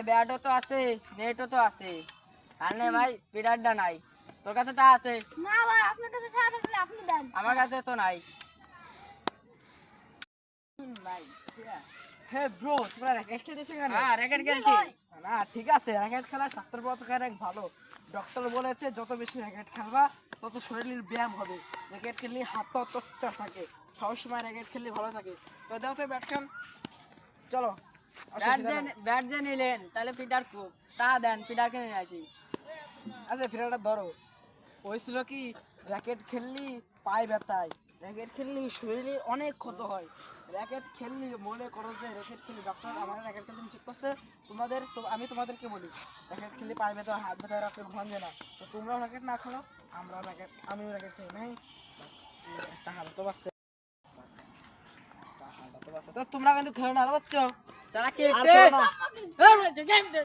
ব্যাটও তো আছে, নেটও তো আছে, আর নে ভাই স্পিডারটা নাই। তোর কাছে টা আছে? না ভাই, আপনার কাছে টাকা থাকলে আপনি দেন। আমার কাছে তো নাই। নাই। হ্যাঁ ব্রো, তোমরা র্যাকেট খেলতেছো কেন? হ্যাঁ র্যাকেট খেলছি। না ঠিক আছে, র্যাকেট খেলা স্বাস্থ্যের পক্ষে অনেক ভালো। ডক্টর বলেছে যত বেশি র্যাকেট খেলবা তত শরীরের ব্যায়াম হবে। র্যাকেট খেললে হাত পা তচ্চা থাকে, সবসময় র্যাকেট খেললে ভালো থাকে। তো দাও তো ব্যাট খান, চলো। আসো, ব্যাট ফিরে যে নাও। ব্যাট যে নিলেন তাহলে পিটার খুব তা দেন, পিটার কিনে নিয়ে আসি। আচ্ছা ফিরাটা ধরো। ওই ছিল কি, র্যাকেট খেললি পায়ে ব্যথায়, র্যাকেট খেললি শরীরে অনেক ক্ষত হয়। র্যাকেট খেললি মনে করো যে র্যাকেট খেললি, ডক্টর আমার র্যাকেট খেলতে নিষেধ করছে। তোমাদের তো আমি তোমাদেরকে বলি, র্যাকেট খেললে পায়ে ব্যথা, হাত ব্যথা, রাতে ঘুম যায় না। তো তোমরাও র্যাকেট না খেলো, আমিও র্যাকেট খেলি নাই। একটা হাত তো বাঁচছে, একটা হাত তো বাঁচছে। তো তোমরা কিন্তু খেলো না, বুঝছো? সারা আর খেলো না। খেলতে